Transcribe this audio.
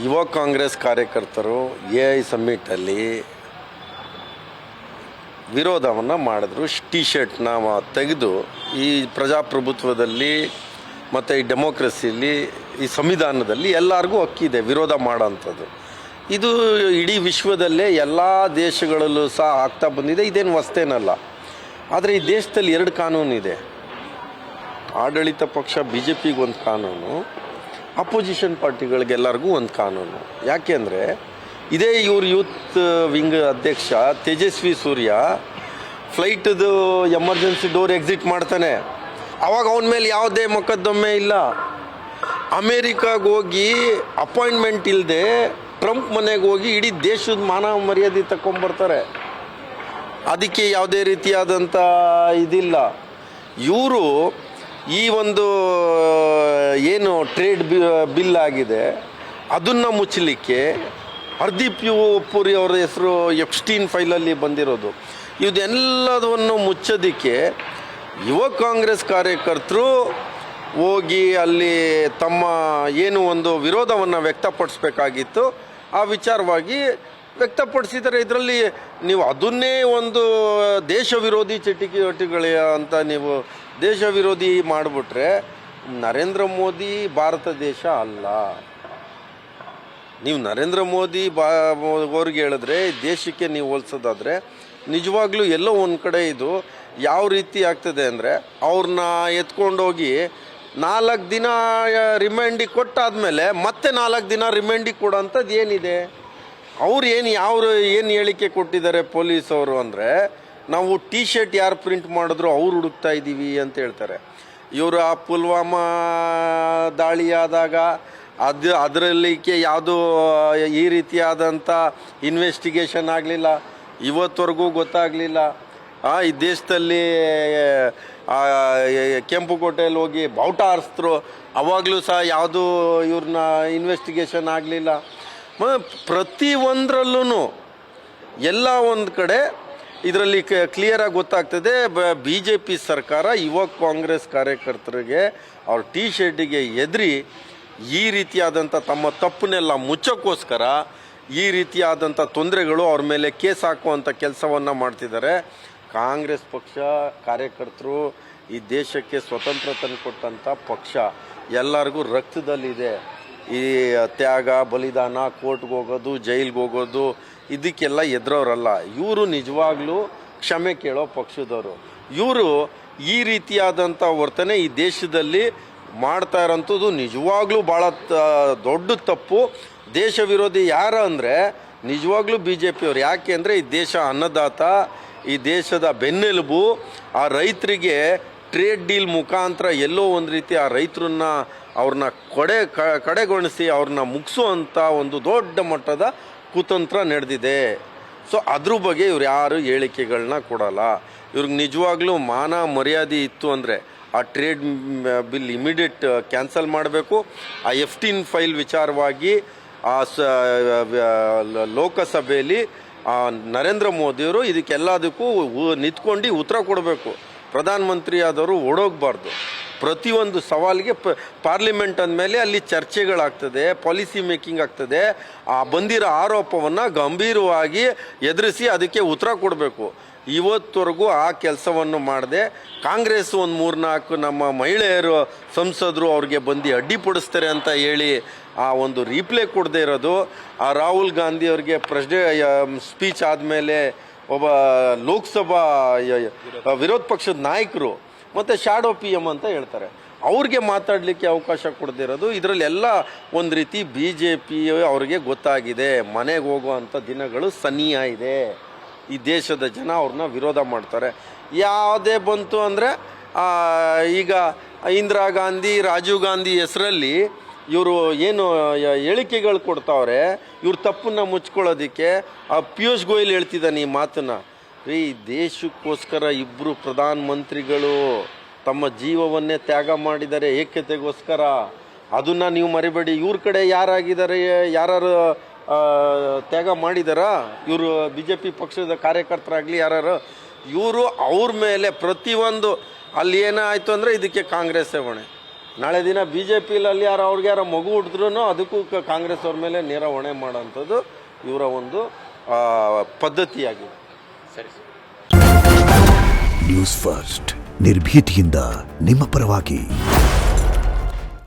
ಯುವ ಕಾಂಗ್ರೆಸ್ ಕಾರ್ಯಕರ್ತರು ಎಐ ಸಮ್ಮಿಟಲ್ಲಿ ವಿರೋಧವನ್ನು ಮಾಡಿದ್ರು. ಟಿ ಶರ್ಟ್ನ ತೆಗೆದು ಈ ಪ್ರಜಾಪ್ರಭುತ್ವದಲ್ಲಿ ಮತ್ತು ಈ ಡೆಮೋಕ್ರಸಿಯಲ್ಲಿ ಈ ಸಂವಿಧಾನದಲ್ಲಿ ಎಲ್ಲರಿಗೂ ಹಕ್ಕಿದೆ ವಿರೋಧ ಮಾಡೋಂಥದ್ದು. ಇದು ಇಡೀ ವಿಶ್ವದಲ್ಲೇ ಎಲ್ಲ ದೇಶಗಳಲ್ಲೂ ಸಹ ಆಗ್ತಾ ಬಂದಿದೆ, ಇದೇನು ಹೊಸ್ತೇನಲ್ಲ. ಆದರೆ ಈ ದೇಶದಲ್ಲಿ ಎರಡು ಕಾನೂನು ಇದೆ. ಆಡಳಿತ ಪಕ್ಷ ಬಿ ಜೆ ಪಿಗೆ ಒಂದು ಕಾನೂನು, ಅಪೋಸಿಷನ್ ಪಾರ್ಟಿಗಳಿಗೆಲ್ಲರಿಗೂ ಒಂದು ಕಾನೂನು. ಯಾಕೆಂದರೆ ಇದೇ ಇವ್ರ ಯೂತ್ ವಿಂಗ್ ಅಧ್ಯಕ್ಷ Tejasvi Surya ಫ್ಲೈಟ್ದು emergency door exit ಮಾಡ್ತಾನೆ, ಆವಾಗ ಅವನ ಮೇಲೆ ಯಾವುದೇ ಮೊಕದ್ದಮೆ ಇಲ್ಲ. ಅಮೇರಿಕಾಗೆ ಹೋಗಿ ಅಪಾಯಿಂಟ್ಮೆಂಟ್ ಇಲ್ಲದೆ ಟ್ರಂಪ್ ಮನೆಗೆ ಹೋಗಿ ಇಡೀ ದೇಶದ ಮಾನ ಮರ್ಯಾದೆ ತಗೊಂಬರ್ತಾರೆ. ಅದಕ್ಕೆ ಯಾವುದೇ ರೀತಿಯಾದಂಥ ಇದಿಲ್ಲ. ಇವರು ಈ ಒಂದು ಏನು ಟ್ರೇಡ್ ಬಿಲ್ ಆಗಿದೆ ಅದನ್ನು ಮುಚ್ಚಲಿಕ್ಕೆ ಹರ್ದೀಪ್ ಪುರಿ ಅವರ ಹೆಸರು ಎಪ್ಸ್ಟೀನ್ ಫೈಲಲ್ಲಿ ಬಂದಿರೋದು, ಇದೆಲ್ಲದನ್ನು ಮುಚ್ಚೋದಕ್ಕೆ ಯುವ ಕಾಂಗ್ರೆಸ್ ಕಾರ್ಯಕರ್ತರು ಹೋಗಿ ಅಲ್ಲಿ ತಮ್ಮ ಏನು ಒಂದು ವಿರೋಧವನ್ನು ವ್ಯಕ್ತಪಡಿಸ್ಬೇಕಾಗಿತ್ತು ಆ ವಿಚಾರವಾಗಿ ವ್ಯಕ್ತಪಡಿಸಿದರೆ ಇದರಲ್ಲಿ ನೀವು ಅದನ್ನೇ ಒಂದು ದೇಶ ವಿರೋಧಿ ಚಟುವಟಿಕೆಗಳ ಅಂತ ನೀವು ದೇಶ ವಿರೋಧಿ ಮಾಡಿಬಿಟ್ರೆ ನರೇಂದ್ರ ಮೋದಿ ಭಾರತ ದೇಶ ಅಲ್ಲ. ನೀವು ನರೇಂದ್ರ ಮೋದಿ ಅವ್ರಿಗೆ ಹೇಳಿದ್ರೆ ದೇಶಕ್ಕೆ ನೀವು ಹೋಲಿಸೋದಾದರೆ ನಿಜವಾಗ್ಲೂ ಎಲ್ಲೋ ಒಂದು ಕಡೆ ಇದು ಯಾವ ರೀತಿ ಆಗ್ತದೆ ಅಂದರೆ ಅವ್ರನ್ನ ಎತ್ಕೊಂಡೋಗಿ 4 ದಿನ ರಿಮೈಂಡಿಗೆ ಕೊಟ್ಟಾದಮೇಲೆ ಮತ್ತೆ 4 ದಿನ ರಿಮೈಂಡಿಗೆ ಕೊಡೋಂಥದ್ದು ಏನಿದೆ? ಅವ್ರು ಏನು ಹೇಳಿಕೆ ಕೊಟ್ಟಿದ್ದಾರೆ ಪೊಲೀಸವರು ಅಂದರೆ, ನಾವು ಟಿ ಶರ್ಟ್ ಯಾರು ಪ್ರಿಂಟ್ ಮಾಡಿದ್ರು ಅವ್ರು ಹುಡುಕ್ತಾ ಇದ್ದೀವಿ ಅಂತ ಹೇಳ್ತಾರೆ. ಇವರು ಆ ಪುಲ್ವಾಮಾ ದಾಳಿ ಆದಾಗ ಅದರಲ್ಲಿಕ್ಕೆ ಯಾವುದೂ ಈ ರೀತಿಯಾದಂಥ ಇನ್ವೆಸ್ಟಿಗೇಷನ್ ಆಗಲಿಲ್ಲ, ಇವತ್ತವರೆಗೂ ಗೊತ್ತಾಗಲಿಲ್ಲ. ಈ ದೇಶದಲ್ಲಿ ಕೆಂಪುಕೋಟೆಯಲ್ಲಿ ಹೋಗಿ ಬಾವುಟ ಹಾರಿಸಿದ್ರು, ಅವಾಗಲೂ ಸಹ ಯಾವುದೂ ಇವ್ರನ್ನ ಇನ್ವೆಸ್ಟಿಗೇಷನ್ ಆಗಲಿಲ್ಲ. ಪ್ರತಿಯೊಂದರಲ್ಲೂ ಎಲ್ಲ ಒಂದು ಕಡೆ ಇದರಲ್ಲಿ ಕ್ಲಿಯರಾಗಿ ಗೊತ್ತಾಗ್ತದೆ. ಬಿ ಜೆ ಪಿ ಸರ್ಕಾರ ಯುವ ಕಾಂಗ್ರೆಸ್ ಕಾರ್ಯಕರ್ತರಿಗೆ ಅವ್ರ ಟಿ ಶರ್ಟಿಗೆ ಎದುರಿ ಈ ರೀತಿಯಾದಂಥ ತಮ್ಮ ತಪ್ಪನ್ನೆಲ್ಲ ಮುಚ್ಚೋಕ್ಕೋಸ್ಕರ ಈ ರೀತಿಯಾದಂಥ ತೊಂದರೆಗಳು ಅವ್ರ ಮೇಲೆ ಕೇಸ್ ಹಾಕುವಂಥ ಕೆಲಸವನ್ನು ಮಾಡ್ತಿದ್ದಾರೆ. ಕಾಂಗ್ರೆಸ್ ಪಕ್ಷ ಕಾರ್ಯಕರ್ತರು ಈ ದೇಶಕ್ಕೆ ಸ್ವತಂತ್ರ ತಂದುಕೊಟ್ಟಂಥ ಪಕ್ಷ, ಎಲ್ಲರಿಗೂ ರಕ್ತದಲ್ಲಿದೆ. ಈ ತ್ಯಾಗ ಬಲಿದಾನ, ಕೋರ್ಟ್ಗೆ ಹೋಗೋದು, ಜೈಲ್ಗೆ ಹೋಗೋದು, ಇದಕ್ಕೆಲ್ಲ ಎದುರವರಲ್ಲ. ಇವರು ನಿಜವಾಗ್ಲೂ ಕ್ಷಮೆ ಕೇಳೋ ಪಕ್ಷದವರು. ಇವರು ಈ ರೀತಿಯಾದಂಥ ವರ್ತನೆ ಈ ದೇಶದಲ್ಲಿ ಮಾಡ್ತಾ ಇರೋಂಥದ್ದು ನಿಜವಾಗ್ಲೂ ಭಾಳ ದೊಡ್ಡ ತಪ್ಪು. ದೇಶ ವಿರೋಧಿ ಯಾರು ಅಂದರೆ ನಿಜವಾಗ್ಲೂ ಬಿ ಜೆ ಪಿಯವರು. ಯಾಕೆ ಅಂದರೆ ಈ ದೇಶ ಅನ್ನದಾತ, ಈ ದೇಶದ ಬೆನ್ನೆಲುಬು. ಆ ರೈತರಿಗೆ ಟ್ರೇಡ್ ಡೀಲ್ ಮುಖಾಂತರ ಎಲ್ಲೋ ಒಂದು ರೀತಿ ಆ ರೈತರನ್ನ ಅವ್ರನ್ನ ಕಡೆಗೊಳಿಸಿ ಅವ್ರನ್ನ ಮುಗಿಸುವಂಥ ಒಂದು ದೊಡ್ಡ ಮಟ್ಟದ ಕುತಂತ್ರ ನಡೆದಿದೆ. ಸೊ ಅದ್ರ ಬಗ್ಗೆ ಇವ್ರು ಯಾರು ಹೇಳಿಕೆಗಳನ್ನ ಕೊಡಲ್ಲ. ಇವ್ರಿಗೆ ನಿಜವಾಗ್ಲೂ ಮಾನ ಮರ್ಯಾದೆ ಇತ್ತು ಅಂದರೆ ಆ ಟ್ರೇಡ್ ಬಿಲ್ ಇಮಿಡಿಯೇಟ್ ಕ್ಯಾನ್ಸಲ್ ಮಾಡಬೇಕು. ಆ ಎಫ್ಟೀನ್ ಫೈಲ್ ವಿಚಾರವಾಗಿ ಆ ಲೋಕಸಭೆಯಲ್ಲಿ ನರೇಂದ್ರ ಮೋದಿಯವರು ಇದಕ್ಕೆಲ್ಲದಕ್ಕೂ ನಿಂತ್ಕೊಂಡು ಉತ್ತರ ಕೊಡಬೇಕು. ಪ್ರಧಾನಮಂತ್ರಿ ಆದವರು ಓಡೋಗಬಾರ್ದು. ಪ್ರತಿಯೊಂದು ಸವಾಲಿಗೆ ಪಾರ್ಲಿಮೆಂಟ್ ಅಂದಮೇಲೆ ಅಲ್ಲಿ ಚರ್ಚೆಗಳಾಗ್ತದೆ, ಪಾಲಿಸಿ ಮೇಕಿಂಗ್ ಆಗ್ತದೆ. ಆ ಬಂದಿರೋ ಆರೋಪವನ್ನು ಗಂಭೀರವಾಗಿ ಎದುರಿಸಿ ಅದಕ್ಕೆ ಉತ್ತರ ಕೊಡಬೇಕು. ಇವತ್ತವರೆಗೂ ಆ ಕೆಲಸವನ್ನು ಮಾಡದೆ ಕಾಂಗ್ರೆಸ್ ಒಂದು 3-4 ನಮ್ಮ ಮಹಿಳೆಯರು ಸಂಸದರು ಅವ್ರಿಗೆ ಬಂದು ಅಡ್ಡಿಪಡಿಸ್ತಾರೆ ಅಂತ ಹೇಳಿ ಆ ಒಂದು ರೀಪ್ಲೇ ಕೊಡದೇ ಇರೋದು. ಆ ರಾಹುಲ್ ಗಾಂಧಿ ಅವ್ರಿಗೆ ಸ್ಪೀಚ್ ಆದಮೇಲೆ ಒಬ್ಬ ಲೋಕಸಭಾ ವಿರೋಧ ಪಕ್ಷದ ನಾಯಕರು ಮತ್ತು ಶಾಡೋ ಪಿ ಎಮ್ ಅಂತ ಹೇಳ್ತಾರೆ, ಅವ್ರಿಗೆ ಮಾತಾಡಲಿಕ್ಕೆ ಅವಕಾಶ ಕೊಡದಿರೋದು. ಇದರಲ್ಲೆಲ್ಲ ಒಂದು ರೀತಿ ಬಿ ಜೆ ಪಿ ಅವ್ರಿಗೆ ಗೊತ್ತಾಗಿದೆ, ಮನೆಗೆ ಹೋಗುವಂಥ ದಿನಗಳು ಸನಿಯ ಇದೆ. ಈ ದೇಶದ ಜನ ಅವ್ರನ್ನ ವಿರೋಧ ಮಾಡ್ತಾರೆ. ಯಾವುದೇ ಬಂತು ಅಂದರೆ ಈಗ ಇಂದಿರಾ ಗಾಂಧಿ, ರಾಜೀವ್ ಗಾಂಧಿ ಹೆಸರಲ್ಲಿ ಇವರು ಏನು ಹೇಳಿಕೆಗಳು ಕೊಡ್ತಾವ್ರೆ, ಇವ್ರ ತಪ್ಪನ್ನು ಮುಚ್ಕೊಳ್ಳೋದಕ್ಕೆ ಪಿಯೂಷ್ ಗೋಯಲ್ ಹೇಳ್ತಿದ್ದಾನೆ ಈ ಮಾತನ್ನು. ದೇಶಕ್ಕೋಸ್ಕರ ಇಬ್ಬರು ಪ್ರಧಾನಮಂತ್ರಿಗಳು ತಮ್ಮ ಜೀವವನ್ನೇ ತ್ಯಾಗ ಮಾಡಿದ್ದಾರೆ ಏಕತೆಗೋಸ್ಕರ. ಅದನ್ನು ನೀವು ಮರಿಬೇಡಿ. ಇವ್ರ ಕಡೆ ಯಾರಾಗಿದ್ದಾರೆ, ಯಾರು ತ್ಯಾಗ ಮಾಡಿದಾರಾ? ಇವರು ಬಿ ಜೆ ಪಿ ಪಕ್ಷದ ಕಾರ್ಯಕರ್ತರಾಗಲಿ ಯಾರು, ಇವರು ಅವ್ರ ಮೇಲೆ ಪ್ರತಿಯೊಂದು ಅಲ್ಲಿ ಏನಾಯಿತು ಅಂದರೆ ಇದಕ್ಕೆ ಕಾಂಗ್ರೆಸ್ಸೇ ಹೊಣೆ. ನಾಳೆ ದಿನ ಬಿ ಜೆ ಪಿಲಲ್ಲಿ ಅವ್ರಿಗೆ ಯಾರೋ ಮಗು ಹುಟ್ಟಿದ್ರೂ ಅದಕ್ಕೂ ಕಾಂಗ್ರೆಸ್ ಅವ್ರ ಮೇಲೆ ನೇರ ಹೊಣೆ ಮಾಡೋಂಥದ್ದು ಇವರ ಒಂದು ಪದ್ಧತಿಯಾಗಿದೆ. ಸರಿ. ನ್ಯೂಸ್ ಫಸ್ಟ್ ನಿರ್ಭೀತಿಯಿಂದ ನಿಮ್ಮ ಪರವಾಗಿ.